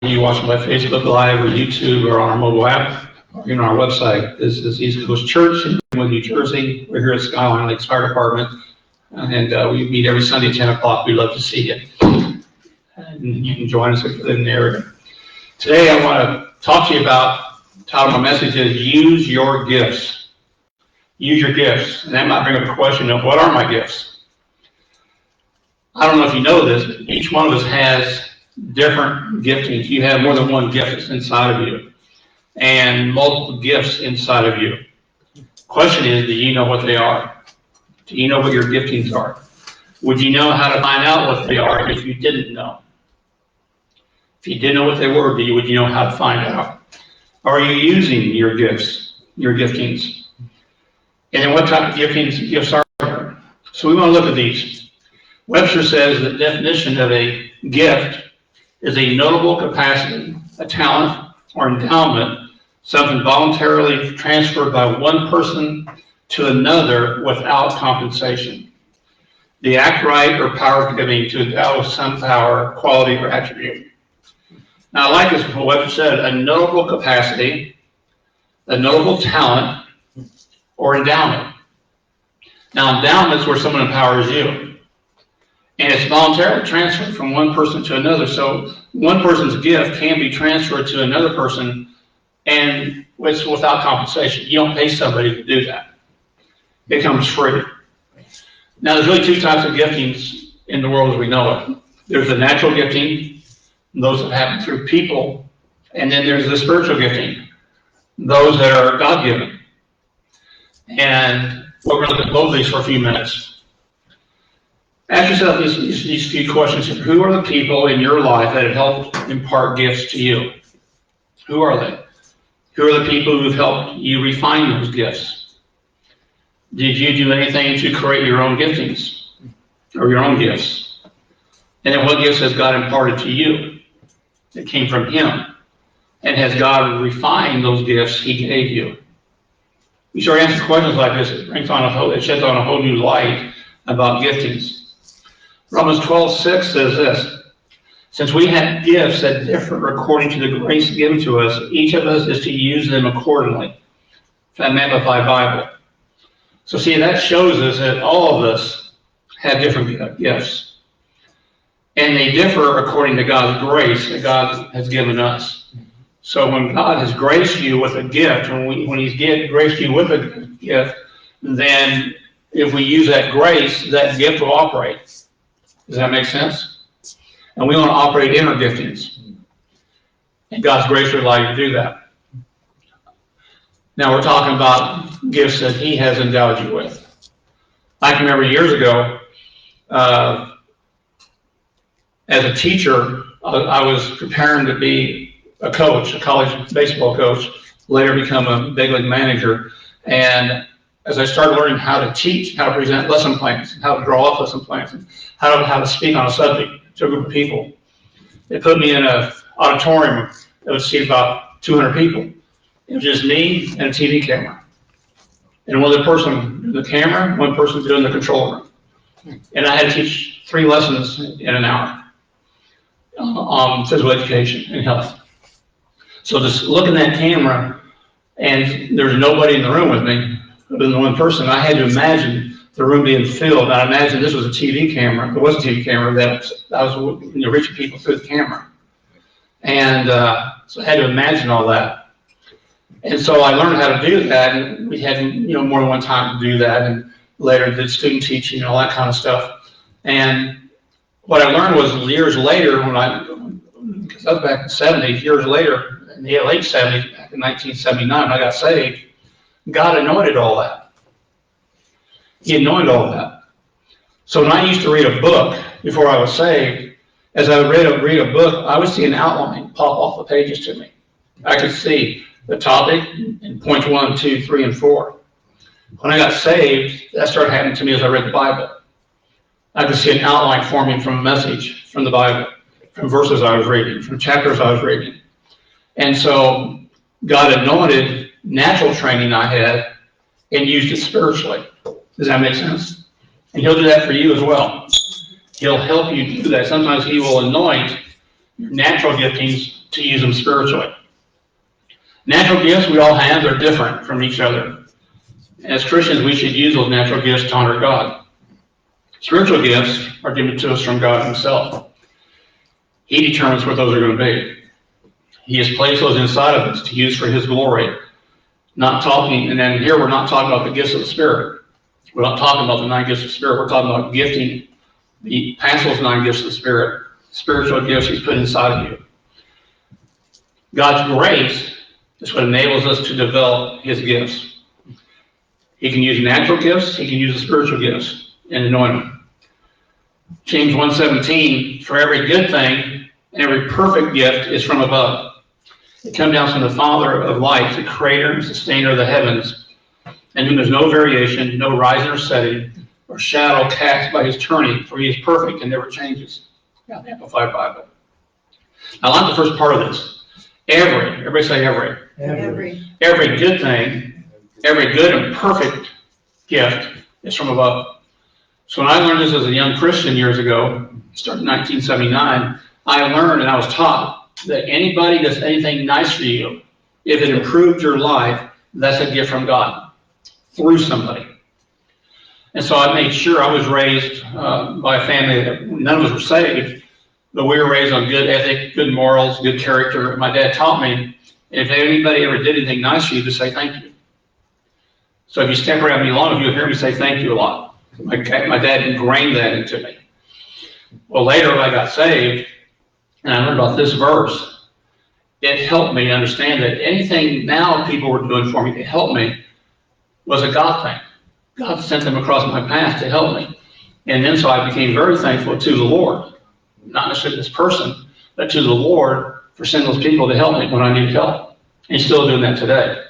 You watching by Facebook Live or YouTube or on our mobile app or on our website. This is East Coast Church in New Jersey. We're here at Skyline Lakes Fire Department, and we meet every Sunday at 10 o'clock. We'd love to see you. And you can join us if you live in the area. Today I want to talk to you about, the title of my message is Use Your Gifts. Use your gifts. And that might bring up the question of, what are my gifts? I don't know if you know this, but each one of us has different giftings. You have more than one gift that's inside of you, and multiple gifts inside of you. Question is, do you know what they are? Do you know what your giftings are? Would you know how to find out what they are if you didn't know? If you didn't know what they were, would you know how to find out? Are you using your gifts, your giftings? And then what type of gifts are there? So we want to look at these. Webster says the definition of a gift is a notable capacity, a talent, or endowment, something voluntarily transferred by one person to another without compensation. The act, right, or power of giving to endow with some power, quality, or attribute. Now, I like this, what Webster said, a notable capacity, a notable talent, or endowment. Now, endowment is where someone empowers you. And it's voluntarily transferred from one person to another. So one person's gift can be transferred to another person, and it's without compensation. You don't pay somebody to do that. It comes free. Now, there's really two types of giftings in the world as we know it. There's the natural gifting, those that happen through people, and then there's the spiritual gifting, those that are God-given. And we're going to look at both of these for a few minutes. Ask yourself these few questions. Who are the people in your life that have helped impart gifts to you? Who are they? Who are the people who have helped you refine those gifts? Did you do anything to create your own giftings or your own gifts? And then what gifts has God imparted to you that came from Him? And has God refined those gifts He gave you? You start answering questions like this, it sheds on a whole new light about giftings. Romans 12:6 says this: since we have gifts that differ according to the grace given to us, each of us is to use them accordingly. From the Amplified Bible. So see, that shows us that all of us have different gifts. And they differ according to God's grace that God has given us. So when God has graced you with a gift, when He's graced you with a gift, then if we use that grace, that gift will operate. Does that make sense? And we want to operate in our giftings. And God's grace will allow you to do that. Now we're talking about gifts that He has endowed you with. I can remember years ago, as a teacher, I was preparing to be a coach, a college baseball coach, later become a big league manager. And as I started learning how to teach, how to present lesson plans, how to draw up lesson plans, and how to speak on a subject to a group of people, they put me in an auditorium that would seat about 200 people. It was just me and a TV camera. And one person doing the camera, one person doing the control room. And I had to teach 3 lessons in an hour on physical education and health. So just looking at that camera, and there's nobody in the room with me, other than one person, I had to imagine the room being filled. I imagined this was a TV camera. It was a TV camera that I was reaching people through the camera. And so I had to imagine all that. And so I learned how to do that, and we had more than one time to do that, and later did student teaching and all that kind of stuff. And what I learned was years later, because I was back in the 70s, years later, in the late 70s, back in 1979, when I got saved, God anointed all that. He anointed all that. So when I used to read a book before I was saved, as I would read a book, I would see an outline pop off the pages to me. I could see the topic and points 1, 2, 3, and 4. When I got saved, that started happening to me as I read the Bible. I could see an outline forming from a message from the Bible, from verses I was reading, from chapters I was reading. And so God anointed natural training I had and used it spiritually. Does that make sense? And He'll do that for you as well. He'll help you do that. Sometimes He will anoint your natural giftings to use them spiritually. Natural gifts we all have, they're different from each other. As Christians, we should use those natural gifts to honor God. Spiritual gifts are given to us from God himself. He determines what those are going to be. He has placed those inside of us to use for his glory. Not talking, and then here we're not talking about the gifts of the Spirit. We're not talking about the 9 gifts of the Spirit. We're talking about gifting, the past those 9 gifts of the Spirit, spiritual gifts he's put inside of you. God's grace is what enables us to develop his gifts. He can use natural gifts, he can use the spiritual gifts and anoint them. James 1:17, for every good thing and every perfect gift is from above. It comes down from the Father of lights, the creator and sustainer of the heavens, and whom there's no variation, no rising or setting, or shadow cast by his turning, for he is perfect and never changes. Yeah, the Amplified Bible. I like the first part of this. Everybody say every. Every good thing, every good and perfect gift is from above. So when I learned this as a young Christian years ago, started in 1979, I learned and I was taught that anybody does anything nice for you, if it improved your life, that's a gift from God, through somebody. And so I made sure I was raised by a family that none of us were saved, but we were raised on good ethic, good morals, good character. My dad taught me, if anybody ever did anything nice for you, to say thank you. So if you step around me long enough, you'll hear me say thank you a lot. My dad ingrained that into me. Well, later when I got saved, and I learned about this verse, it helped me understand that anything now people were doing for me to help me was a God thing. God sent them across my path to help me. And then so I became very thankful to the Lord, not necessarily this person, but to the Lord for sending those people to help me when I needed help. And he's still doing that today.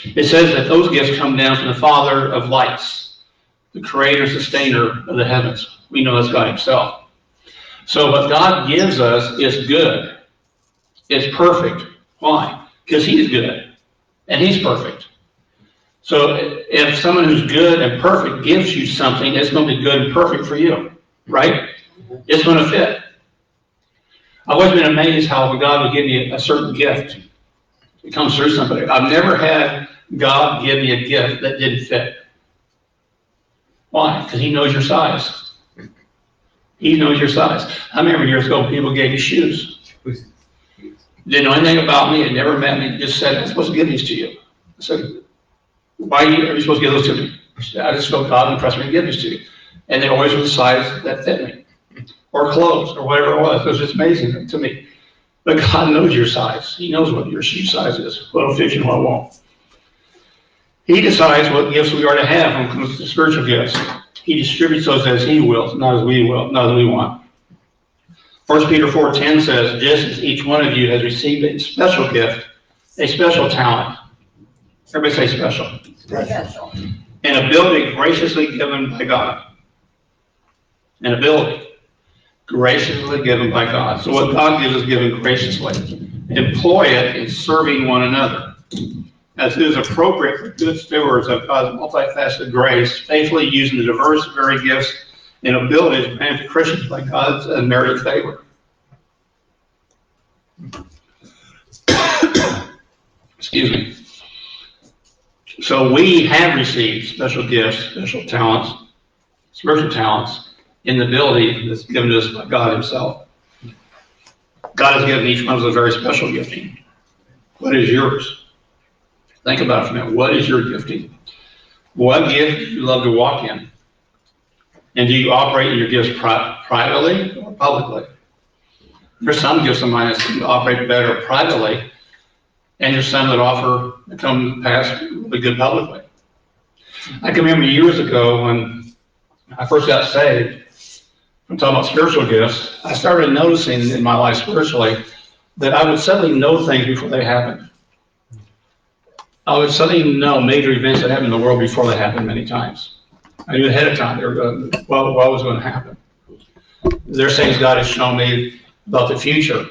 It says that those gifts come down from the Father of lights, the creator, sustainer of the heavens. We know that's God himself. So what God gives us is good. It's perfect. Why? Because he's good and he's perfect. So if someone who's good and perfect gives you something, it's going to be good and perfect for you, right? It's going to fit. I've always been amazed how God would give me a certain gift. It comes through somebody. I've never had God give me a gift that didn't fit. Why? Because he knows your size. He knows your size. I remember years ago, people gave me shoes. Didn't know anything about me, had never met me, just said, I'm supposed to give these to you. I said, why are you supposed to give those to me? I just felt God impressed me to give these to you. And they always were the size that fit me. Or clothes, or whatever it was. It was just amazing to me. But God knows your size. He knows what your shoe size is, what will fit you and what won't. He decides what gifts we are to have when it comes to spiritual gifts. He distributes those as he wills, not as we will, not as we want. 1 Peter 4:10 says, just as each one of you has received a special gift, a special talent. Everybody say special. Special. An ability graciously given by God. An ability graciously given by God. So what God gives is given graciously. Employ it in serving one another, as it is appropriate for good stewards of God's multifaceted grace, faithfully using the diverse varied gifts and abilities granted to Christians by God's unmerited favor. Excuse me. So we have received special gifts, special talents, spiritual talents, in the ability that's given to us by God himself. God has given each one of us a very special gifting. What is yours? Think about it for a minute. What is your gifting? What gift do you love to walk in? And do you operate in your gifts privately or publicly? There's some gifts of mine that seem to operate better privately, and there's some that come to pass really good publicly. I can remember years ago when I first got saved, I'm talking about spiritual gifts, I started noticing in my life spiritually that I would suddenly know things before they happened. I would suddenly know major events that happened in the world before they happened many times. I knew ahead of time what was going to happen. There's things God has shown me about the future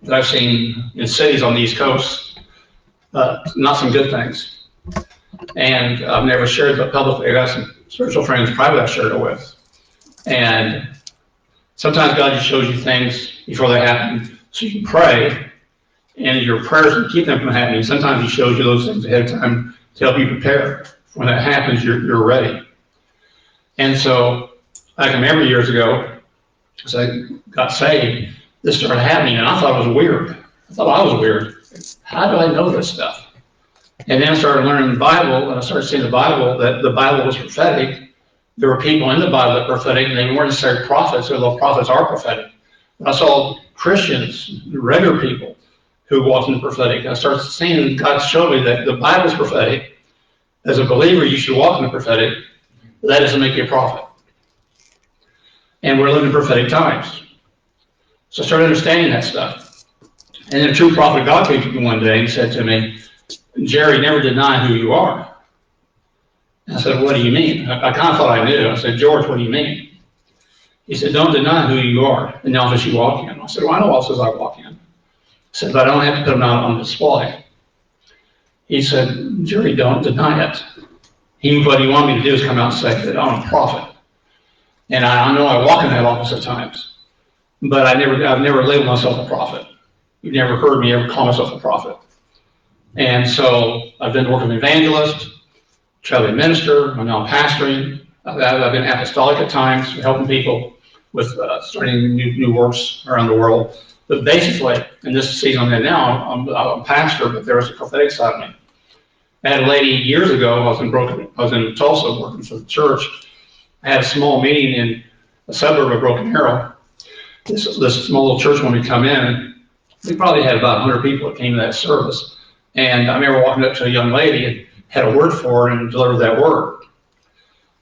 that I've seen in cities on the East Coast, not some good things. And I've never shared it publicly. I got some spiritual friends privately I've shared it with. And sometimes God just shows you things before they happen so you can pray and your prayers to keep them from happening. Sometimes he shows you those things ahead of time to help you prepare. When that happens, you're ready. And so I can remember years ago, as I got saved, this started happening, and I thought it was weird. I thought I was weird. How do I know this stuff? And then I started learning the Bible, and I started seeing the Bible, that the Bible was prophetic. There were people in the Bible that were prophetic, and they weren't necessarily prophets, although prophets are prophetic. But I saw Christians, regular people, who walked in the prophetic. I started seeing God show me that the Bible is prophetic. As a believer, you should walk in the prophetic. But that doesn't make you a prophet. And we're living in prophetic times. So I started understanding that stuff. And then a true prophet of God came to me one day and said to me, Jerry, never deny who you are. And I said, what do you mean? I kind of thought I knew. I said, George, what do you mean? He said, don't deny who you are in the office you walk in. I said, well, I know offices I walk in. I said, but I don't have to put them out on display. He said, Jerry, don't deny it. What he wanted me to do is come out and say that I'm a prophet. And I know I walk in that office at times, but I've never labeled myself a prophet. You've never heard me ever call myself a prophet. And so I've been working with evangelist, traveling minister, I'm now pastoring. I've been apostolic at times, helping people with starting new works around the world. But basically, in this season I'm in now, I'm a pastor, but there is a prophetic side of me. I had a lady years ago, I was in Tulsa working for the church. I had a small meeting in a suburb of Broken Arrow. This small little church when we come in, we probably had about 100 people that came to that service. And I remember walking up to a young lady and had a word for her and delivered that word.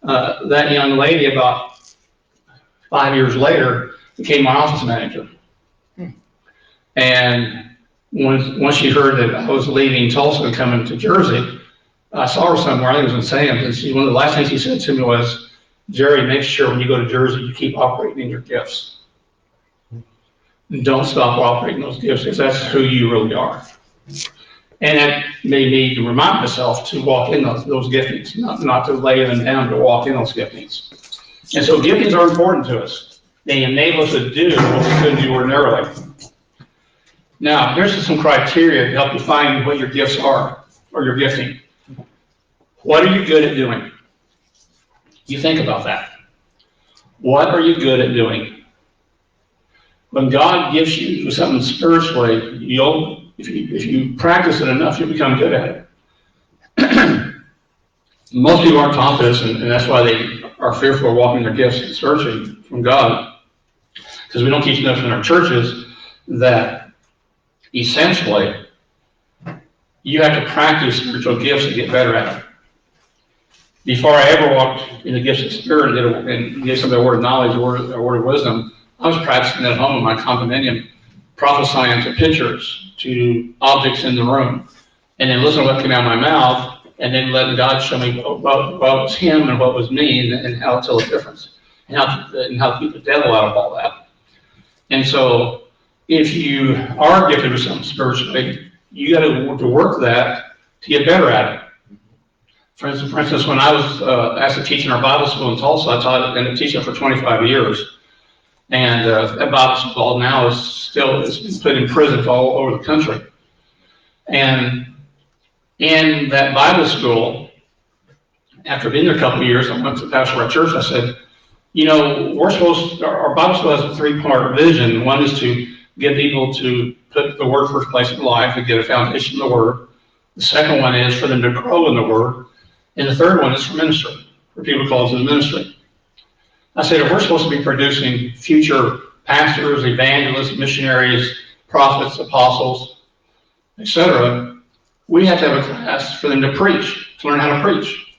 That young lady, about 5 years later, became my office manager. And once she heard that I was leaving Tulsa and coming to Jersey, I saw her somewhere, I think it was in Sam's, and one of the last things she said to me was, Jerry, make sure when you go to Jersey, you keep operating in your gifts. And don't stop operating those gifts, because that's who you really are. And that made me to remind myself to walk in those giftings, not to lay them down, to walk in those giftings. And so giftings are important to us. They enable us to do what we couldn't do ordinarily. Now, here's some criteria to help you find what your gifts are, or your gifting. What are you good at doing? You think about that. What are you good at doing? When God gives you something spiritually, if you practice it enough, you'll become good at it. Most people aren't taught this, and that's why they are fearful of walking their gifts and searching from God. Because we don't teach enough in our churches that essentially you have to practice spiritual gifts to get better at it. Before I ever walked in the gifts of spirit and gave some of the word of knowledge, or word of wisdom, I was practicing at home in my condominium, prophesying to pictures, to objects in the room, and then listening to what came out of my mouth, and then letting God show me what was him and what was me, and how to tell the difference, and how to keep the devil out of all that. And so, if you are gifted with something spiritually, you got to work that to get better at it. For instance, when I was asked to teach in our Bible school in Tulsa, I taught and teaching for 25 years. And that Bible school now it's been put in prisons all over the country. And in that Bible school, after being there a couple of years, I went to the pastor of our church. I said, you know, our Bible school has a 3-part vision. One is to get people to put the Word first place in life and get a foundation in the Word. The second one is for them to grow in the Word. And the third one is for ministry, for people called to the ministry. I said, if we're supposed to be producing future pastors, evangelists, missionaries, prophets, apostles, etc., we have to have a class for them to preach, to learn how to preach.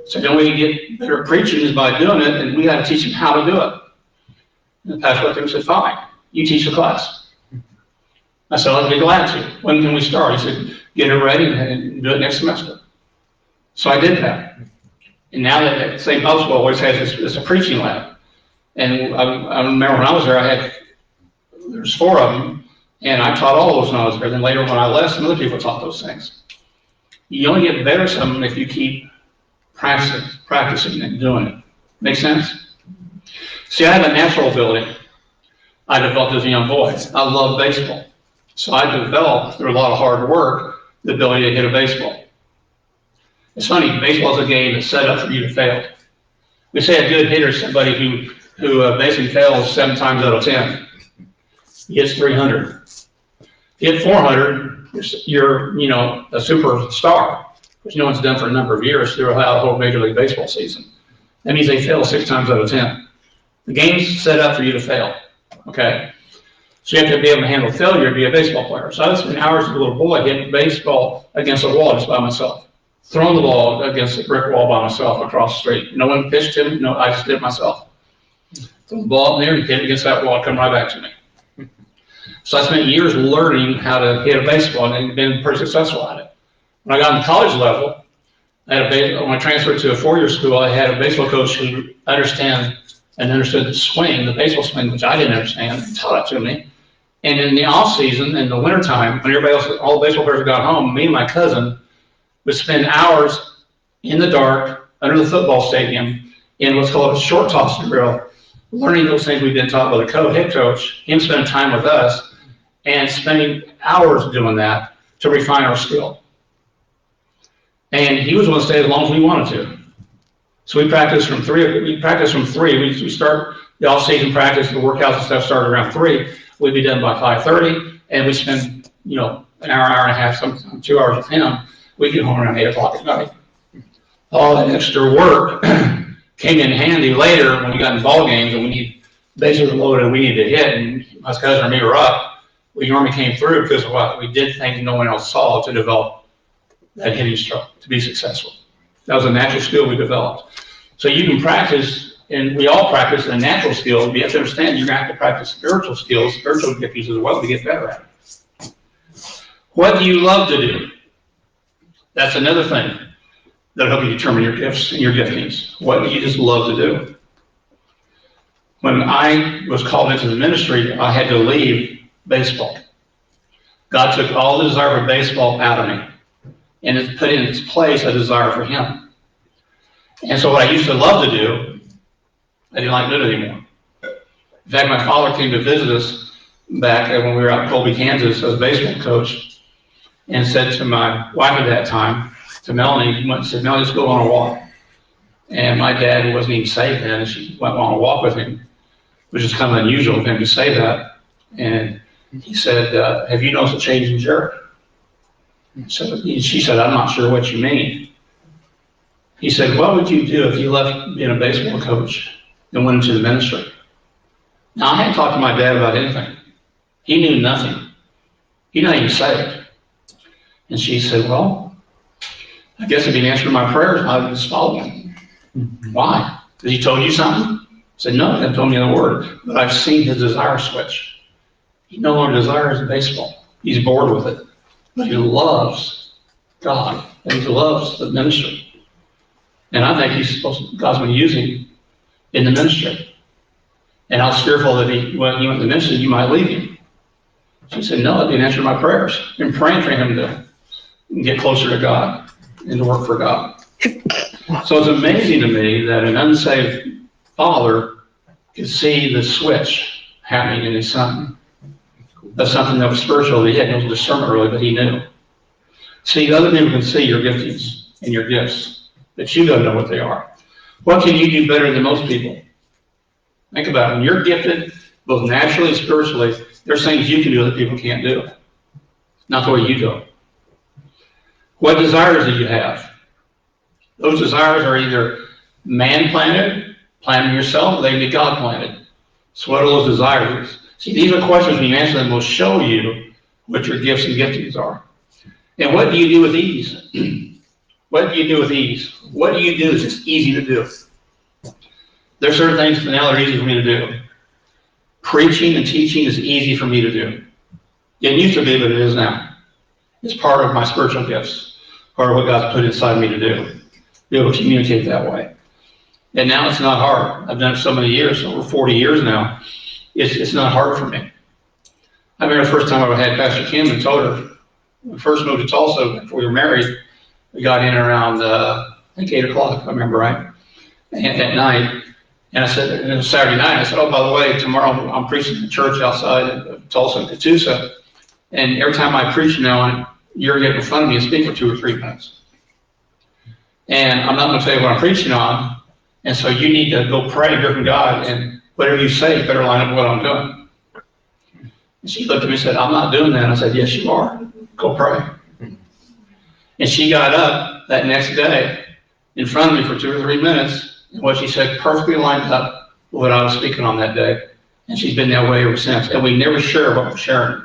So the only way you get better at preaching is by doing it, and we got to teach them how to do it. And the pastor looked at him and said, fine, you teach the class. I said, I'll be glad to. When can we start? He said, get it ready and do it next semester. So I did that. And now that same Bible school always has this a preaching lab. And I remember when I was there, there's 4 of them, and I taught all those when I was there. Then later when I left, some other people taught those things. You only get better at something if you keep practicing and doing it. Make sense? See, I have a natural ability I developed as a young boy. I love baseball. So I developed, through a lot of hard work, the ability to hit a baseball. It's funny, baseball is a game that's set up for you to fail. We say a good hitter is somebody who basically fails 7 times out of 10. He hits 300. If you hit 400, you're a superstar, which no one's done for a number of years throughout the whole Major League Baseball season. That means they fail 6 times out of 10. The game's set up for you to fail, okay? So you have to be able to handle failure to be a baseball player. So I would spend hours as a little boy hitting baseball against a wall just by myself, throwing the ball against a brick wall by myself across the street. No one pitched him. No, I just did it myself. Throw the ball in there and hit it against that wall, come right back to me. So I spent years learning how to hit a baseball and been pretty successful at it. When I got to college level, when I transferred to a 4-year school, I had a baseball coach who understood the swing, the baseball swing, which I didn't understand, and taught it to me. And in the off season, in the wintertime, when everybody else, all the baseball players had gone home, me and my cousin would spend hours in the dark under the football stadium in what's called a short toss drill, learning those things we've been taught by the head coach, him spending time with us, and spending hours doing that to refine our skill. And he was willing to stay as long as we wanted to. So we practiced from 3. We start the off-season practice, the workouts and stuff started around 3. We'd be done by 5:30, and we spend, an hour and a half, sometimes 2 hours with him. We'd get home around 8 o'clock at night. All that extra work came in handy later when we got in ball games and we need bases were loaded and we needed to hit, and my cousin or me were up. We normally came through because of what we did things no one else saw to develop that hitting stroke to be successful. That was a natural skill we developed. So you can practice, and we all practice a natural skill, but you have to understand you're going to have to practice spiritual skills, spiritual giftings as well to get better at it. What do you love to do? That's another thing that'll help you determine your gifts and your giftings. What do you just love to do? When I was called into the ministry, I had to leave baseball. God took all the desire for baseball out of me and it put in its place a desire for Him. And so what I used to love to do, I didn't like doing it anymore. In fact, my father came to visit us back when we were out in Colby, Kansas as a baseball coach, and said to my wife at that time, to Melanie, he went and said, Melanie, let's go on a walk. And my dad wasn't even saved then, and she went on a walk with him, which is kind of unusual for him to say that. And he said, have you noticed a change in Jere? So she said, I'm not sure what you mean. He said, what would you do if you left being a baseball coach and went into the ministry? Now, I hadn't talked to my dad about anything. He knew nothing. He didn't even say it. And she said, well, I guess if he'd answered my prayers, I would just follow him. Why? Because he told you something? I said, no, he hasn't told me a word. But I've seen his desire switch. He no longer desires baseball. He's bored with it. But he loves God. And he loves the ministry. And I think God's going to use him in the ministry. And I was fearful that when he went to the ministry, you might leave him. She said, no, I didn't answer my prayers. I've been praying for him to get closer to God and to work for God. So it's amazing to me that an unsaved father could see the switch happening in his son. That's something that was spiritual. He had no discernment really, but he knew. See, other people can see your giftings and your gifts, but you don't know what they are. What can you do better than most people? Think about it. When you're gifted, both naturally and spiritually, there's things you can do that people can't do. Not the way you do it. What desires do you have? Those desires are either man-planted, planted yourself, or they can be God-planted. So what are those desires? See, these are questions when you answer them will show you what your gifts and giftings are. And what do you do with ease? What do you do with ease? What do you do that's just easy to do? There's certain things now that are easy for me to do. Preaching and teaching is easy for me to do. It used to be, but it is now. It's part of my spiritual gifts, part of what God's put inside me to do, be able to communicate that way. And now it's not hard. I've done it so many years, over 40 years now. It's not hard for me. I remember the first time I had Pastor Kim and told her, when we first moved to Tulsa, before we were married, we got in around, I think 8 o'clock, if I remember right, at night. And I said, and it was Saturday night, I said, oh, by the way, tomorrow I'm preaching at the church outside of Tulsa and Catoosa. And every time I preach now, you're getting in front of me and speak for 2 or 3 minutes. And I'm not going to tell you what I'm preaching on. And so you need to go pray and hear from God. And whatever you say, better line up with what I'm doing. And she looked at me and said, I'm not doing that. And I said, yes, you are. Go pray. And she got up that next day in front of me for 2 or 3 minutes. And what she said perfectly lined up with what I was speaking on that day. And she's been that way ever since. And we never share what we're sharing.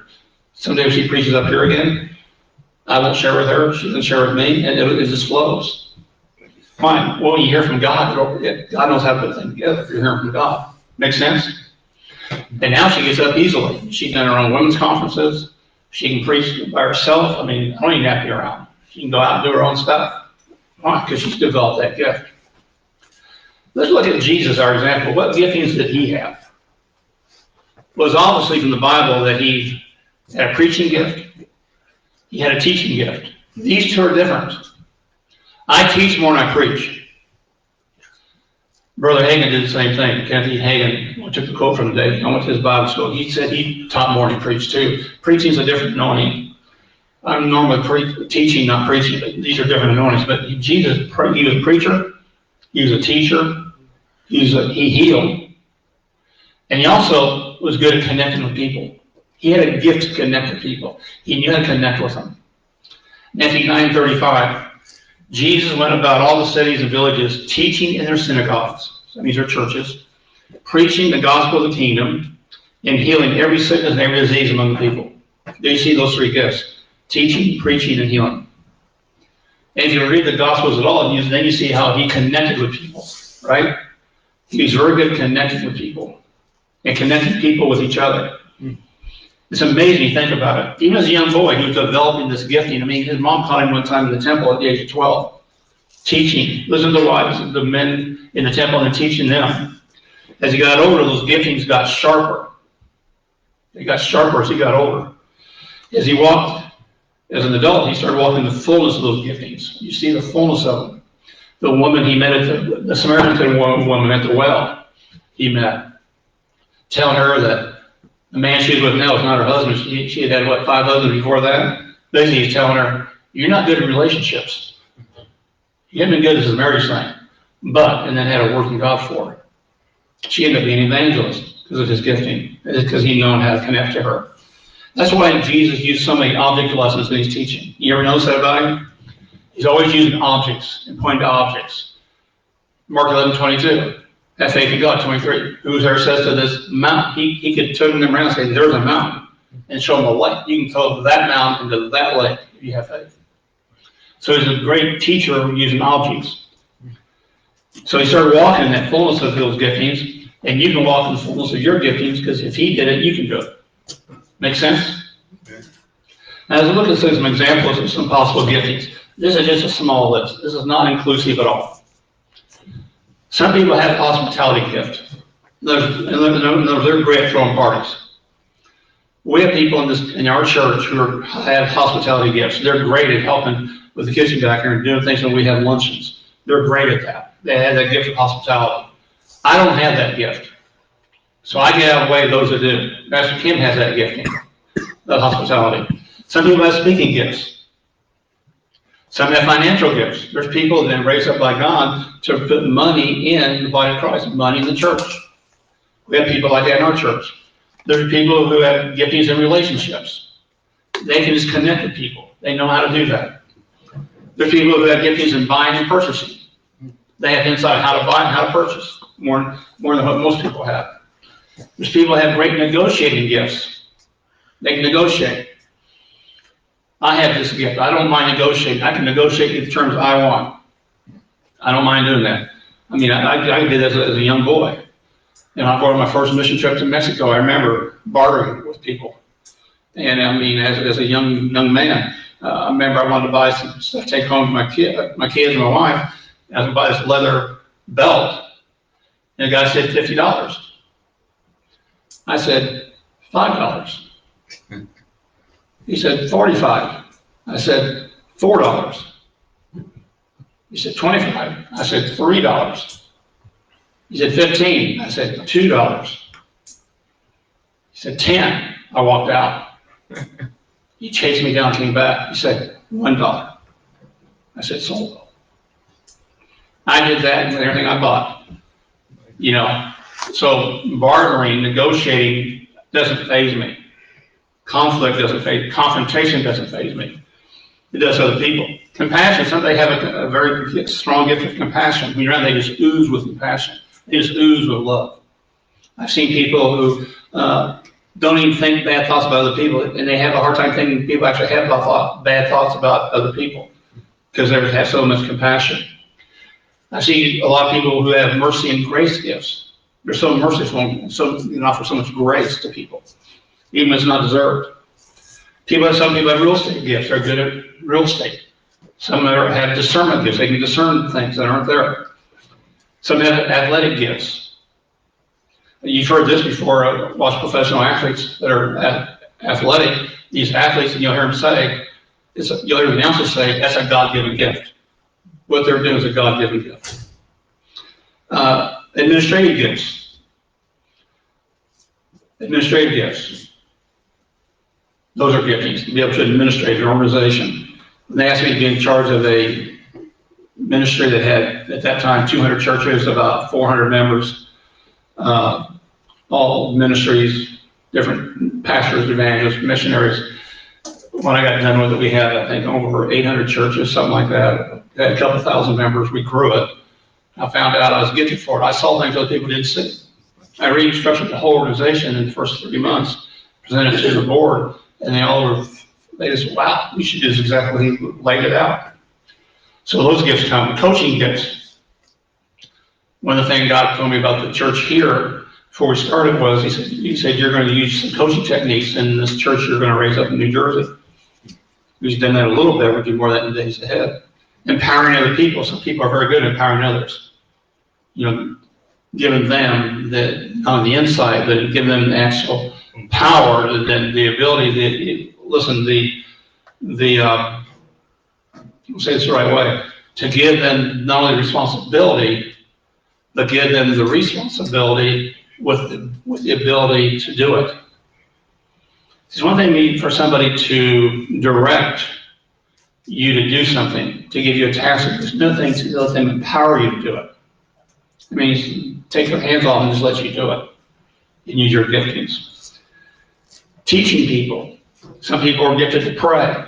Someday when she preaches up here again, I won't share with her. She doesn't share with me. And it just flows. Fine. Well, when you hear from God, God knows how to put things together if you're hearing from God. Make sense? And now she gets up easily. She's done her own women's conferences. She can preach by herself. I mean, I don't even have to be around. She can go out and do her own stuff. Why? Because she's developed that gift. Let's look at Jesus, our example. What giftings did he have? Well, it's obviously from the Bible that he had a preaching gift. He had a teaching gift. These two are different. I teach more than I preach. Brother Hagin did the same thing. Kenneth E. Hagin, I took the quote from the day. I went to his Bible school. He said he taught more than he preached too. Preaching is a different anointing. I'm normally teaching, not preaching, but these are different anointings. But Jesus, he was a preacher. He was a teacher. He healed. And he also was good at connecting with people. He had a gift to connect with people. He knew how to connect with them. Matthew 9:35. Jesus went about all the cities and villages, teaching in their synagogues, so these are churches, preaching the gospel of the kingdom, and healing every sickness and every disease among the people. Do you see those 3 gifts? Teaching, preaching, and healing. And if you read the Gospels at all, then you see how he connected with people, right? He was very good at connecting with people and connecting people with each other. It's amazing you think about it. Even as a young boy, he was developing this gifting. I mean, his mom caught him one time in the temple at the age of 12, teaching. Listen to the men in the temple and teaching them. As he got older, those giftings got sharper. They got sharper as he got older. As he walked, as an adult, he started walking in the fullness of those giftings. You see the fullness of them. The woman he met at the Samaritan woman at the well, he met, telling her that the man she was with now was not her husband. She had 5 husbands before that? Basically, he's telling her, you're not good in relationships. You haven't been good as a marriage thing. And then had a work in God for her. She ended up being an evangelist because of his gifting, because he knew how to connect to her. That's why Jesus used so many object lessons in his teaching. You ever notice that about him? He's always using objects and pointing to objects. Mark 11:22. Have faith in God, 23. Whoever says to this mountain, he could turn them around and say, there's a mountain, and show them a lake. You can throw that mountain into that lake if you have faith. So he's a great teacher using objects. So he started walking in that fullness of those giftings, and you can walk in the fullness of your giftings, because if he did it, you can do it. Make sense? Okay. Now, as we look at some examples of some possible giftings, this is just a small list. This is not inclusive at all. Some people have hospitality gift. They're great at throwing parties. We have people in our church who have hospitality gifts. They're great at helping with the kitchen back here and doing things when we have luncheons. They're great at that. They have that gift of hospitality. I don't have that gift. So I get out of the way of those that do. Pastor Kim has that gifting, that hospitality. Some people have speaking gifts. Some have financial gifts. There's people that have been raised up by God to put money in the body of Christ, money in the church. We have people like that in our church. There's people who have giftings in relationships. They can just connect with people. They know how to do that. There's people who have giftings in buying and purchasing. They have insight how to buy and how to purchase, more than what most people have. There's people who have great negotiating gifts. They can negotiate. I have this gift. I don't mind negotiating. I can negotiate the terms I want. I don't mind doing that. I mean, I did that as a young boy. And I brought my first mission trip to Mexico. I remember bartering with people. And I mean, as a young man, I remember I wanted to buy some stuff to take home to my kids and my wife. I was going to buy this leather belt. And the guy said $50. I said, $5. He said, $45. I said, $4. He said, $25. I said, $3. He said, $15. I said, $2. He said, $10. I walked out. He chased me down, came back. He said, $1. I said, sold. I did that with everything I bought. You know, so bartering, negotiating doesn't faze me. Conflict doesn't faze me. Confrontation doesn't faze me. It does other people. Compassion, some they have a very strong gift of compassion. When you're around, they just ooze with compassion. They just ooze with love. I've seen people who don't even think bad thoughts about other people, and they have a hard time thinking people actually have bad thoughts about other people because they have so much compassion. I see a lot of people who have mercy and grace gifts. They're so merciful and offer so much grace to people, even when it's not deserved. Some people have real estate gifts. They're good at real estate. Some have discernment gifts. They can discern things that aren't there. Some have athletic gifts. You've heard this before. Watch professional athletes that are athletic. These athletes, and you'll hear them say, you'll hear the announcer say, that's a God-given gift. What they're doing is a God-given gift. Administrative gifts. Administrative gifts. Those are giftings, to be able to administrate an organization. When they asked me to be in charge of a ministry that had, at that time, 200 churches, about 400 members, all ministries, different pastors, evangelists, missionaries. When I got done with it, we had, I think, over 800 churches, something like that. We had a couple thousand members. We grew it. I found out I was gifted for it. I saw things other people didn't see. I restructured the whole organization in the first 3 months, presented it to the board, and they just, wow, we should do this exactly what he laid it out. So those gifts come. Coaching gifts. One of the things God told me about the church here before we started was, he said you're going to use some coaching techniques in this church you're going to raise up in New Jersey. We've done that a little bit. We'll do more of that in the days ahead. Empowering other people. Some people are very good at empowering others. You know, giving them not the insight, but giving them the actual power, and the ability we'll say this the right way, to give them not only responsibility, but give them the responsibility with the ability to do it. It's one thing for somebody to direct you to do something, to give you a task. There's nothing to let them empower you to do it. I mean, take their hands off and just let you do it and use your giftings. Teaching people. Some people are gifted to pray.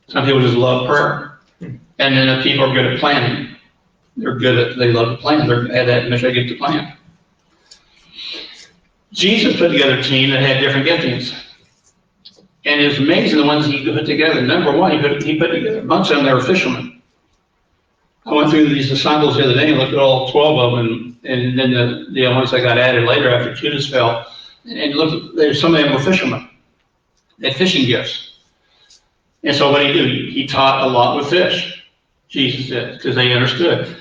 Some people just love prayer. And then people are good at planning. They love to plan. They had that mission gift to plan. Jesus put together a team that had different giftings. And it was amazing the ones he put together. Number one, he put together a bunch of them that were fishermen. I went through these disciples the other day and looked at all 12 of them, and then the ones that got added later after Judas fell, and looked at, some of them were fishermen. They had fishing gifts. And so what did he do? He taught a lot with fish. Jesus did, because they understood.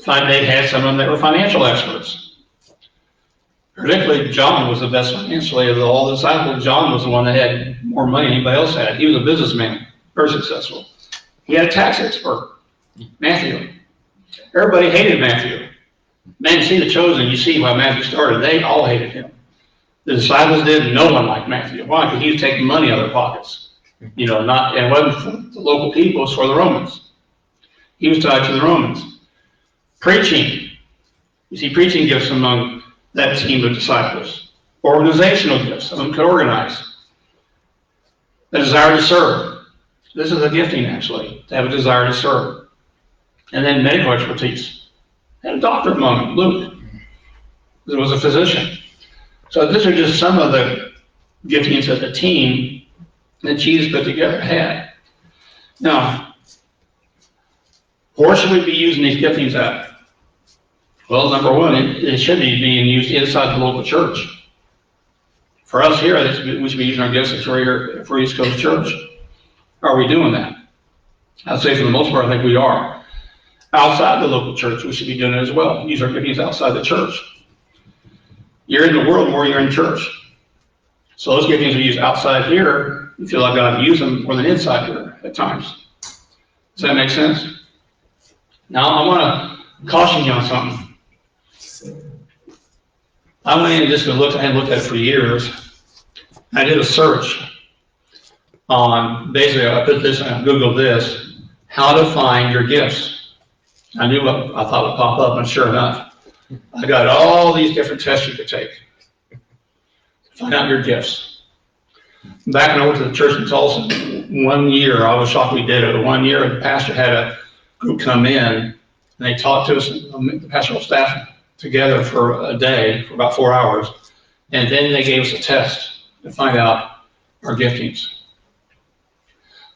They had some of them that were financial experts. Particularly, John was the best financially of all the disciples. John was the one that had more money than anybody else had. He was a businessman, very successful. He had a tax expert, Matthew. Everybody hated Matthew. Man, you see the chosen, you see why Matthew started. They all hated him. The disciples did. No one liked Matthew. Why? Because he was taking money out of their pockets. You know, it wasn't for the local people, it was for the Romans. He was tied to the Romans. Preaching. You see preaching gifts among that team of disciples. Organizational gifts. Some of them could organize. A desire to serve. This is a gifting, actually, to have a desire to serve. And then medical expertise. Had a doctor among them, Luke. There was a physician. So these are just some of the giftings that the team that Jesus put together had. Now, where should we be using these giftings at? Well, number one, it should be being used inside the local church. For us here, we should be using our gifts for East Coast Church. Are we doing that? I'd say for the most part, I think we are. Outside the local church, we should be doing it as well. Use our giftings outside the church. You're in the world more you're in church. So those giftings we use outside here, you feel like God use them more than inside here at times. Does that make sense? Now, I want to caution you on something. I went in just to look, I hadn't looked at it for years. I did a search. on, basically I put this, I Googled this, how to find your gifts. I knew what I thought would pop up, and sure enough, I got all these different tests you could take. Find out your gifts. Back when I went to the church in Tulsa, 1 year, I was shocked we did it. 1 year, the pastor had a group come in, and they talked to us, the pastoral staff, together for a day, for about 4 hours, and then they gave us a test to find out our giftings.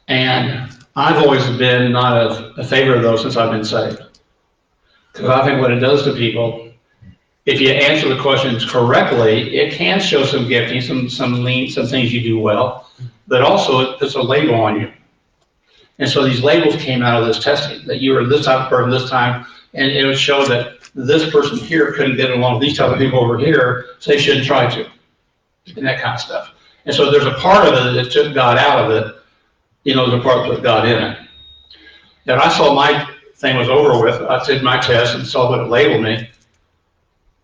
And I've always been not a favor of those since I've been saved. Because I think what it does to people, if you answer the questions correctly, it can show some gifting, some things you do well, but also it puts a label on you. And so these labels came out of this testing, that you were this type of person this time, and it would show that this person here couldn't get along with these type of people over here, so they shouldn't try to, and that kind of stuff. And so there's a part of it that took God out of it, there's a part that put God in it. And I saw my thing was over with, I did my test and saw what it labeled me.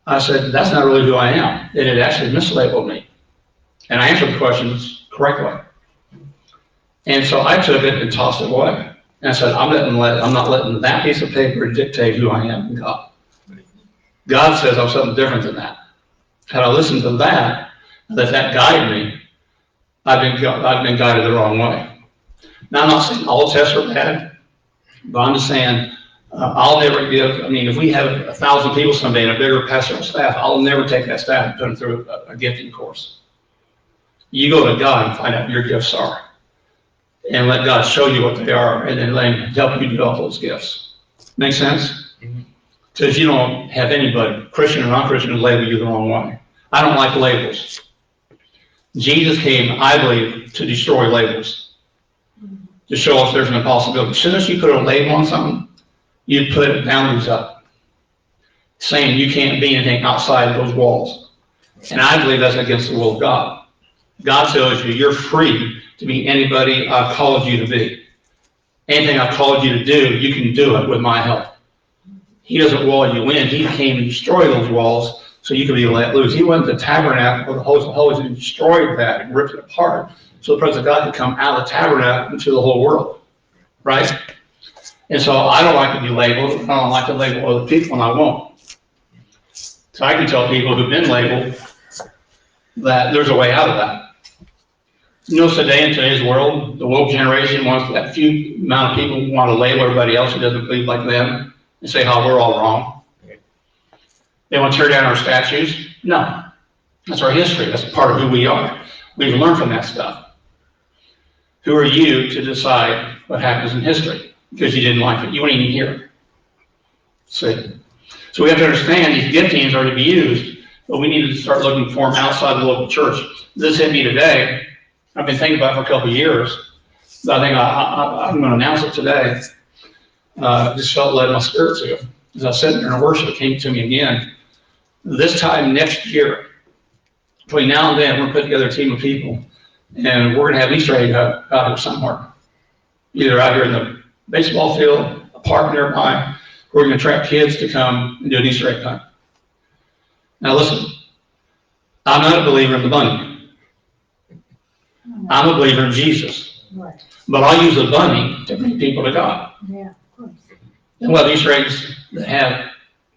I said, that's not really who I am. And it actually mislabeled me. And I answered the questions correctly. And so I took it and tossed it away. And I said, I'm not letting that piece of paper dictate who I am in God. God says I'm something different than that. Had I listened to that, let that guide me, I've been guided the wrong way. Now, I'm not saying all tests are bad, but I'm just saying I'll never give, if we have 1,000 people someday in a bigger pastoral staff, I'll never take that staff and put them through a gifting course. You go to God and find out what your gifts are, and let God show you what they are, and then let Him help you develop those gifts. Make sense? Because you don't have anybody, Christian or non-Christian, to label you the wrong way. I don't like labels. Jesus came, I believe, to destroy labels, to show us there's an impossibility. As soon as you put a label on something, you put boundaries up, saying you can't be anything outside of those walls. And I believe that's against the will of God. God tells you you're free to be anybody I've called you to be. Anything I've called you to do, you can do it with my help. He doesn't wall you in. He came and destroyed those walls so you could be let loose. He went to the tabernacle, the holies of holies, and destroyed that and ripped it apart so the presence of God could come out of the tabernacle into the whole world, right? And so I don't like to be labeled. I don't like to label other people, and I won't. So I can tell people who've been labeled that there's a way out of that. Today in today's world, the woke generation wants that few amount of people who want to label everybody else who doesn't believe like them and say how we're all wrong. They want to tear down our statues. No, that's our history. That's part of who we are. We've learned from that stuff. Who are you to decide what happens in history? Because you didn't like it. You weren't even here. See? So we have to understand these giftings are to be used, but we need to start looking for them outside the local church. This hit me today. I've been thinking about it for a couple of years. I think I'm going to announce it today. Just felt led in my spirit to. As I was sitting there in worship, it came to me again. This time next year, between now and then, we're putting together a team of people, and we're going to have Easter egg out here somewhere. Either out here in the baseball field, a park nearby. We're going to attract kids to come and do an Easter egg hunt. Now listen, I'm not a believer in the bunny. I'm a believer in Jesus. Right. But I'll use the bunny to bring people to God. Yeah, of course. And we'll have Easter eggs that have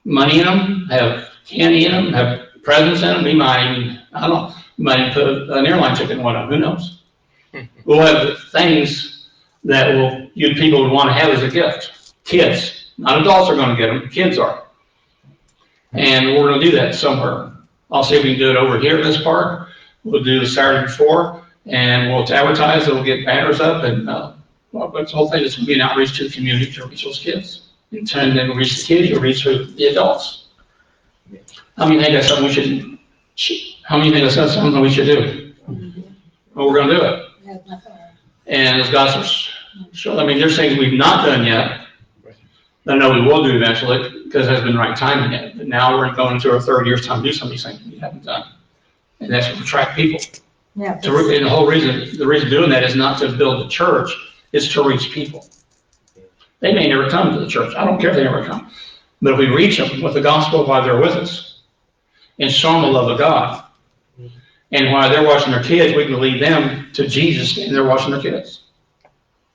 money in them, have candy in them, have presents in them. We might even, put an airline ticket in one of them. Who knows? We'll have things that people would want to have as a gift. Kids. Not adults are going to get them. Kids are. And we're going to do that somewhere. I'll see if we can do it over here at this park. We'll do the Saturday before. And we'll advertise it, we'll get banners up, and the whole thing is going to be an outreach to the community to reach those kids. And then we'll reach the kids, you'll reach the adults. How many think that's something we should do? Well, we're going to do it. And as God says, there's things we've not done yet that I know we will do eventually because it hasn't been the right timing yet. But now we're going into our third year's time to do some of these things we haven't done. And that's to attract people. Yeah, and the reason doing that is not to build the church, it's to reach people. They may never come to the church. I don't care if they never come. But if we reach them with the gospel while they're with us and show them the love of God, And while they're watching their kids, we can lead them to Jesus, and they're watching their kids.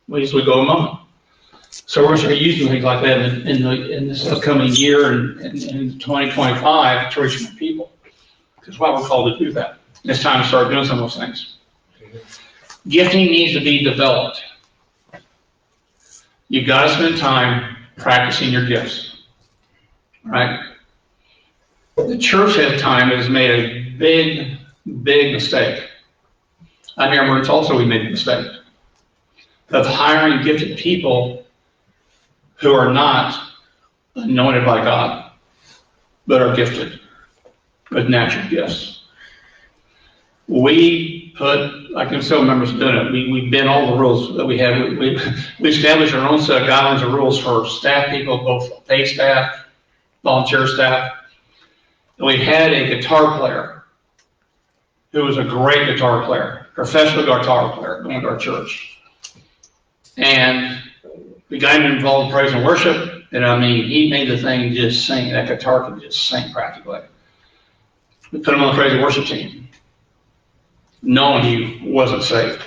We go among them. So we're going to start using things like that in this upcoming year and in 2025 to reach more people. That's why we're called to do that. It's time to start doing some of those things. Gifting needs to be developed. You've got to spend time practicing your gifts, right? The church at the time has made a big mistake. I remember it's also we made a mistake of hiring gifted people who are not anointed by God, but are gifted with natural gifts. We put, I can still remember us doing it, we bent all the rules that we have. We established our own set of guidelines and rules for staff people, both paid staff, volunteer staff. And we had a guitar player who was a great guitar player, professional guitar player, going to our church. And we got him involved in praise and worship, and I mean, he made the thing just sing. That guitar could just sing practically. We put him on the praise and worship team, knowing he wasn't saved.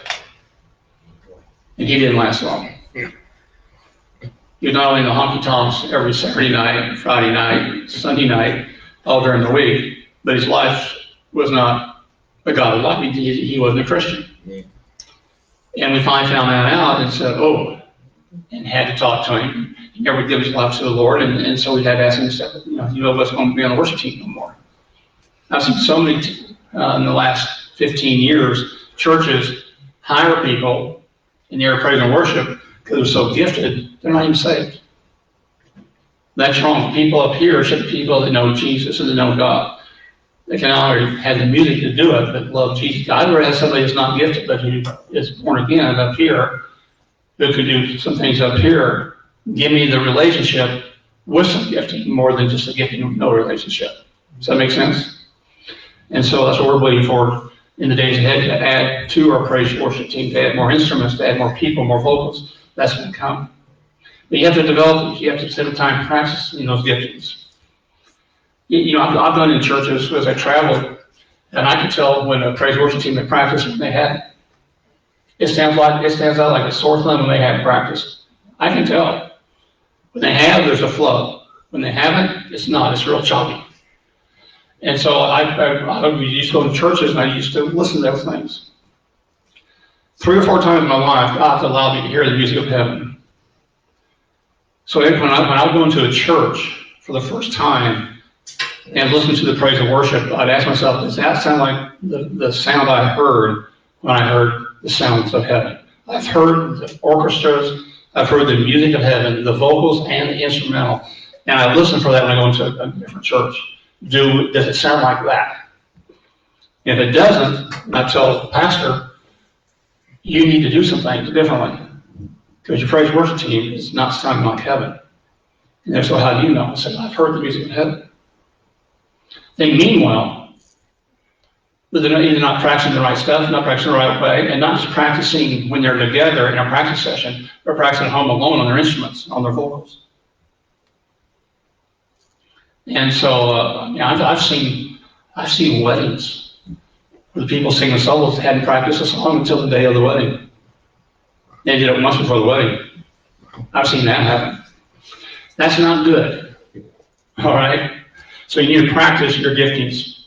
And he didn't last long. He was not only in the honky tonks every Saturday night, Friday night, Sunday night, all during the week, but his life was not a godly life. He wasn't a Christian. And we finally found that out and said, oh, and had to talk to him. He never gave his life to the Lord, and so we had to ask him, you know what's going to be on the worship team no more. I've seen so many, in the last 15 years, churches hire people in the area of praise and worship because they're so gifted, they're not even saved. That's wrong. People up here should be people that know Jesus and that know God. They can already have the music to do it, but love Jesus. I'd rather have somebody that's not gifted, but who is born again up here, who could do some things up here, give me the relationship with some gifting more than just a gifting with no relationship. Does that make sense? And so that's what we're waiting for in the days ahead, to add to our praise worship team, to add more instruments, to add more people, more vocals. That's going to come. But you have to develop it. You have to spend time practicing those giftings. You know, I've done in churches as I traveled, and I can tell when a praise worship team had practiced when they hadn't. It stands out like a sore thumb when they hadn't practiced. I can tell. When they have, there's a flow. When they haven't, it's not. It's real choppy. And so I used to go to churches and I used to listen to those things. 3 or 4 times in my life, God allowed me to hear the music of heaven. So when I would go into a church for the first time and listen to the praise and worship, I'd ask myself, does that sound like the sound I heard when I heard the sounds of heaven? I've heard the orchestras, I've heard the music of heaven, the vocals and the instrumental, and I listen for that when I go into a different church. Does it sound like that? If it doesn't, I tell the pastor, you need to do some things differently, because your praise worship team is not sounding like heaven. And so how do you know? I said, I've heard the music of heaven. They mean well, but they're either not practicing the right stuff, not practicing the right way, and not just practicing when they're together in a practice session, but practicing at home alone on their instruments, on their vocals. And so I've seen weddings where the people singing solos hadn't practiced a song until the day of the wedding. They did it months before the wedding. I've seen that happen. That's not good. All right? So you need to practice your giftings.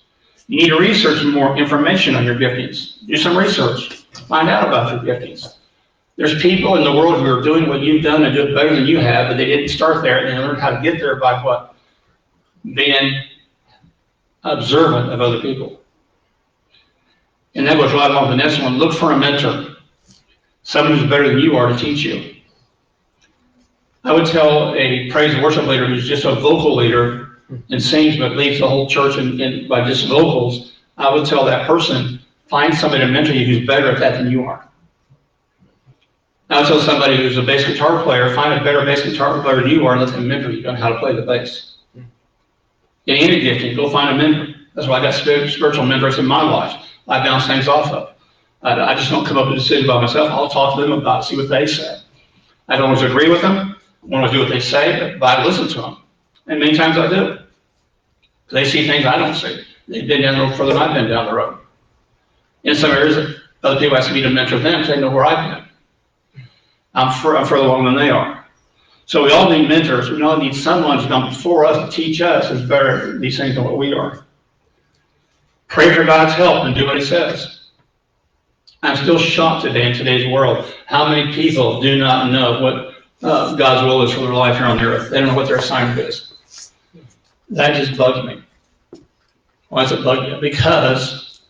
You need to research more information on your giftings. Do some research. Find out about your giftings. There's people in the world who are doing what you've done and do it better than you have, but they didn't start there. They learned how to get there by what? Being observant of other people. And that goes right along with the next one. Look for a mentor. Someone who's better than you are to teach you. I would tell a praise and worship leader who's just a vocal leader and sings but leads the whole church by just vocals, I would tell that person, find somebody to mentor you who's better at that than you are. I would tell somebody who's a bass guitar player, find a better bass guitar player than you are and let them mentor you on how to play the bass. In any gifting, go find a mentor. That's why I got spiritual mentors in my life. I bounce things off of. I just don't come up with a decision by myself. I'll talk to them about it, see what they say. I don't always agree with them. I don't always do what they say, but I listen to them. And many times I do. They see things I don't see. They've been down the road further than I've been down the road. In some areas, other people ask me to mentor them because they know where I've been. I'm further along than they are. So we all need mentors. We all need someone to come before us to teach us who's better at these things than what we are. Pray for God's help and do what He says. I'm still shocked today in today's world how many people do not know what God's will is for their life here on the earth. They don't know what their assignment is. That just bugs me. Why does it bug you? Because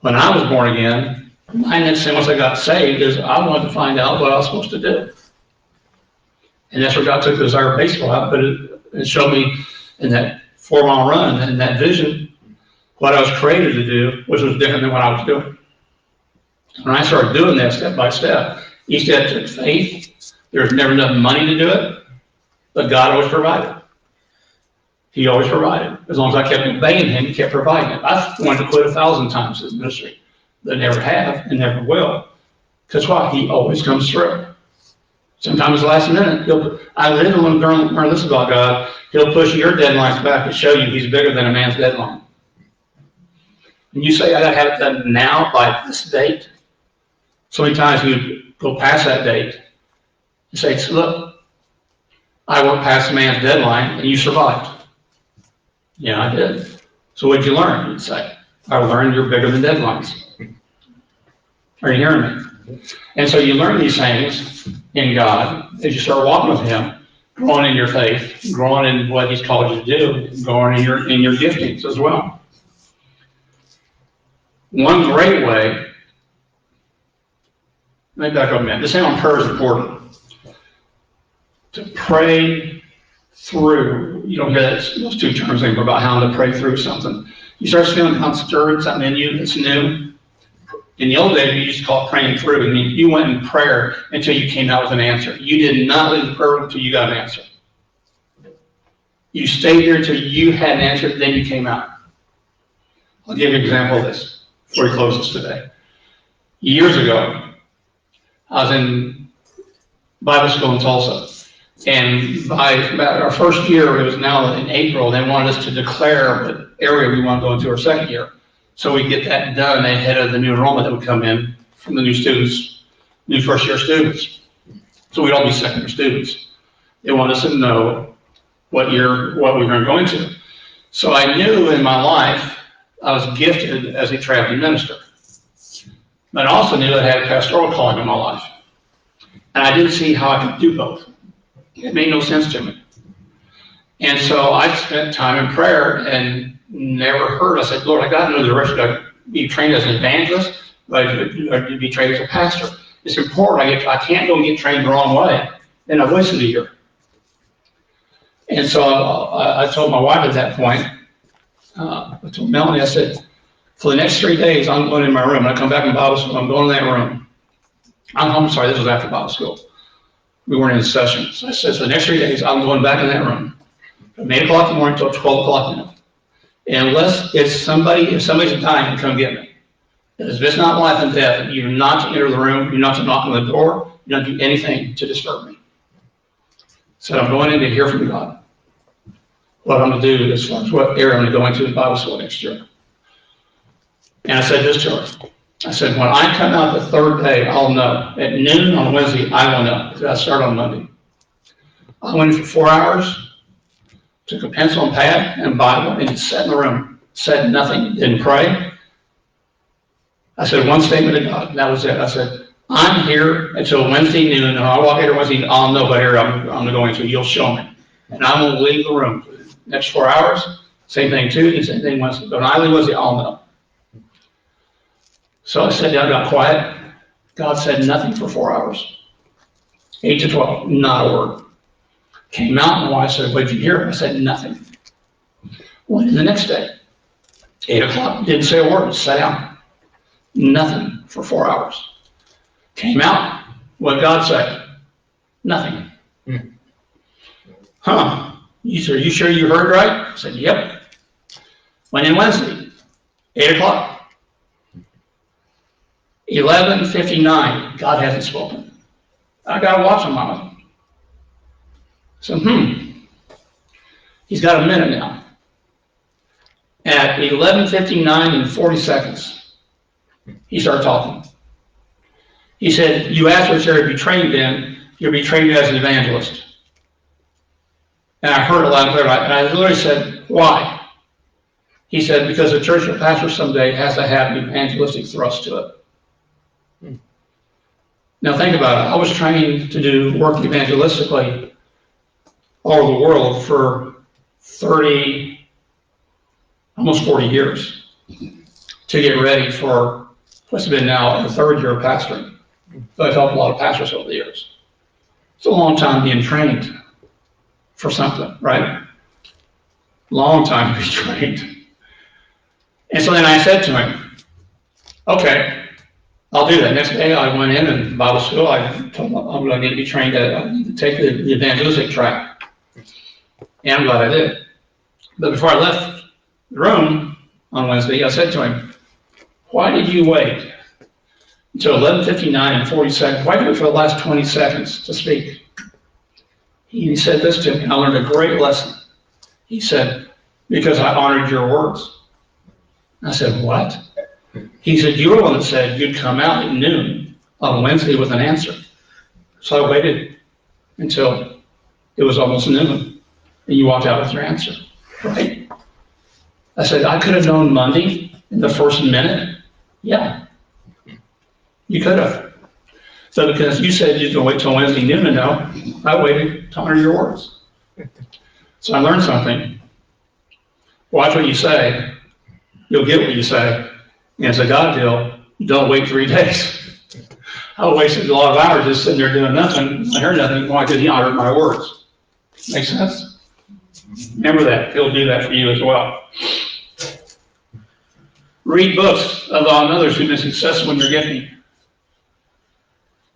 when I was born again, my next thing once I got saved is I wanted to find out what I was supposed to do. And that's where God took the desire of baseball out, but it showed me in that 4-mile run and that vision what I was created to do, which was different than what I was doing. When I started doing that step by step, each step took faith. There was never enough money to do it, but God always provided. He always provided. As long as I kept obeying Him, He kept providing it. I've wanted to quit 1,000 times this ministry, but never have and never will. Because why? He always comes through. Sometimes last minute, I literally learn this about God. He'll push your deadlines back to show you He's bigger than a man's deadline. And you say, I got to have it done now by this date. So many times you go past that date and say, look, I went past a man's deadline and you survived. Yeah, I did. So what did you learn? You'd say, I learned you're bigger than deadlines. Are you hearing me? And so you learn these things in God as you start walking with Him, growing in your faith, growing in what He's called you to do, growing in your giftings as well. One great way, let me back up a minute. This thing on prayer is important. To pray through, you don't hear those two terms anymore about how to pray through something. You start feeling God stirred something in you that's new. In the old days, we used to call it praying through. I mean, you went in prayer until you came out with an answer. You did not leave the prayer room until you got an answer. You stayed there until you had an answer, then you came out. I'll give you an example of this before we close this today. Years ago, I was in Bible school in Tulsa. And by about our first year, it was now in April, they wanted us to declare what area we want to go into our second year. So we get that done ahead of the new enrollment that would come in from the new students, new first-year students. So we'd all be second-year students. They want us to know what we were going to go into. So I knew in my life I was gifted as a traveling minister. But I also knew I had a pastoral calling in my life. And I didn't see how I could do both. It made no sense to me. And so I spent time in prayer and never heard. I said, Lord, I got to know the rest. I be trained as an evangelist, but I be trained as a pastor. It's important. I can't go and get trained the wrong way. Then I wasted a year. And so I told my wife at that point, I told Melanie, I said, for the next 3 days, I'm going in my room. When I come back from Bible school, I'm going in that room. I'm sorry, this was after Bible school. We weren't in session. So I said, for the next 3 days, I'm going back in that room from 8 o'clock in the morning until 12 o'clock in the morning. And unless if somebody's dying, come get me. If it's not life and death, you're not to enter the room, you're not to knock on the door, you're not to do anything to disturb me. So I'm going in to hear from God. What I'm going to do as far as what area I'm going to go into in Bible school next year. And I said this to her. I said, when I come out the third day, I'll know. At noon on Wednesday, I will know, because I start on Monday. I went in for 4 hours, took a pencil and pad and Bible, and just sat in the room. Said nothing, didn't pray. I said one statement to God, and that was it. I said, I'm here until Wednesday noon, and I'll walk here Wednesday, I'll know what area I'm going to. You'll show me. And I won't leave the room. Next 4 hours, same thing Tuesday, same thing Wednesday. But when I leave Wednesday, I'll know. So I sat down, got quiet. God said nothing for 4 hours. 8 to 12, not a word. Came out, and my wife said, what did you hear? I said nothing. Went in the next day. 8 o'clock, didn't say a word, sat down. Nothing for 4 hours. Came out, what did God say? Nothing. Huh? You said, are you sure you heard right? I said, yep. Went in Wednesday, 8 o'clock. 11:59, God hasn't spoken. I got to watch him on it. So, he's got a minute now. At 11:59 and 40 seconds, He started talking. He said, you asked us to be trained in, you'll be trained as an evangelist. And I heard it loud and clear, and I literally said, why? He said, because the church or pastor someday has to have an evangelistic thrust to it. Now think about it. I was trained to do work evangelistically all over the world for 30, almost 40 years to get ready for what's been now the third year of pastoring. So I've helped a lot of pastors over the years. It's a long time being trained for something, right? Long time to be trained. And so then I said to him, okay, I'll do that. Next day I went in and Bible school, I told him I need to be trained to take the evangelistic track. And I'm glad I did. But before I left the room on Wednesday, I said to him, why did you wait until 11:59 and 40 seconds? Why did you wait for the last 20 seconds to speak? He said this to me, and I learned a great lesson. He said, because I honored your words. I said, what? He said, you were the one that said you'd come out at noon on Wednesday with an answer. So I waited until it was almost noon, and you walked out with your answer, right? I said, I could have known Monday in the first minute. Yeah, you could have. So because you said you're going to wait till Wednesday noon to know, I waited to honor your words. So I learned something. Watch what you say. You'll get what you say. And it's a God deal. Don't wait 3 days. I wasted a lot of hours just sitting there doing nothing. I heard nothing. Why? Because he honored my words. Make sense? Remember that. He'll do that for you as well. Read books on others who've been successful in your gifting.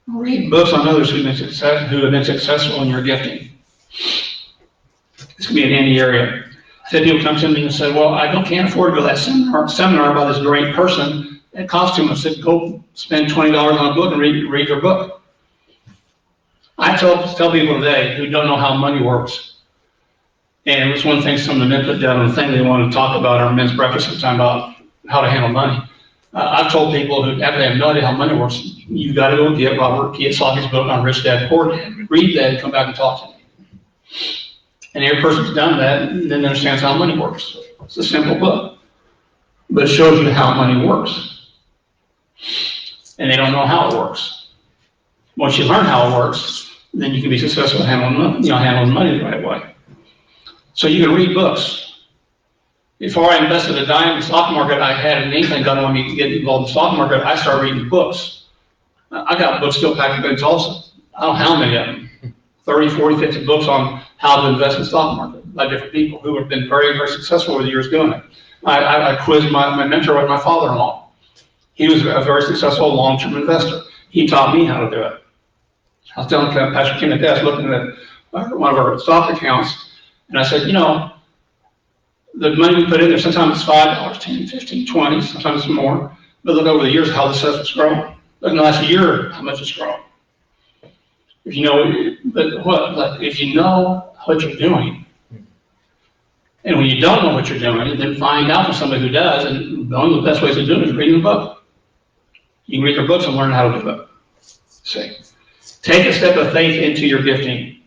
Read books on others who have been successful in your gifting. This can be in any area. If people come to me and say, well, I can't afford to go to that seminar by this great person. It costs too much. I said, go spend $20 on a book and read your book. I tell people today who don't know how money works, and it was one thing some of the men put down on the thing they want to talk about our men's breakfast sometime about how to handle money. I've told people who have no idea how money works, you've got to go get Robert Kiyosaki's book on Rich Dad Poor Dad. Read that and come back and talk to me. And every person who's done that then understands how money works. It's a simple book, but it shows you how money works. And they don't know how it works. Once you learn how it works, then you can be successful handling money the right way. So you can read books. Before I invested a dime in the stock market, I had an inkling God wanted me to get involved in the stock market. I started reading books. I got books still packed in also. I don't know how many of them. 30, 40, 50 books on how to invest in the stock market by different people who have been very, very successful over the years doing it. I quizzed my mentor with my father-in-law. He was a very successful long-term investor. He taught me how to do it. I was telling Pastor Kim that I was looking at one of our stock accounts, and I said, the money we put in there, sometimes it's $5, 10, 15, 20, sometimes it's more. But look over the years how this stuff has grown. Look in the last year how much it's grown. If you know, if you know what you're doing, and when you don't know what you're doing, then find out from somebody who does, and one of the best ways to do it is reading a book. You can read their books and learn how to do it. See, take a step of faith into your gifting.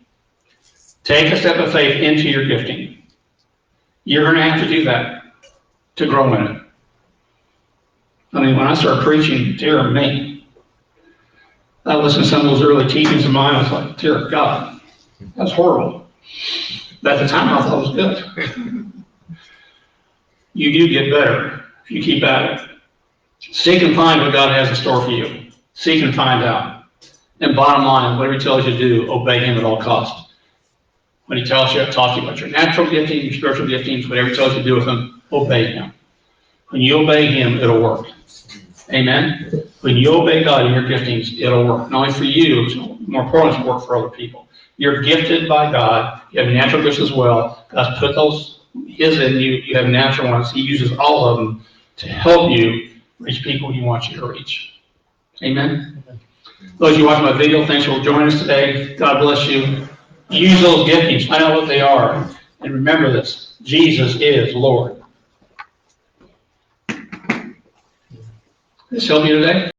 Take a step of faith into your gifting. You're going to have to do that to grow in it. I mean, when I started preaching, dear me, I listened to some of those early teachings of mine. I was like, dear God, that's horrible. But at the time, I thought it was good. You do get better if you keep at it. Seek and find what God has in store for you. Seek and find out. And bottom line, whatever he tells you to do, obey him at all costs. When he tells you to talk to you about your natural gifting, your spiritual giftings, whatever he tells you to do with them, obey him. When you obey him, it'll work. Amen? When you obey God in your giftings, it'll work. Not only for you, it's more important to work for other people. You're gifted by God. You have natural gifts as well. God's put his in you. You have natural ones. He uses all of them to help you reach people he wants you to reach. Amen? Those of you watching my video, thanks for joining us today. God bless you. Use those giftings. Find out what they are. And remember this. Jesus is Lord. This help you today?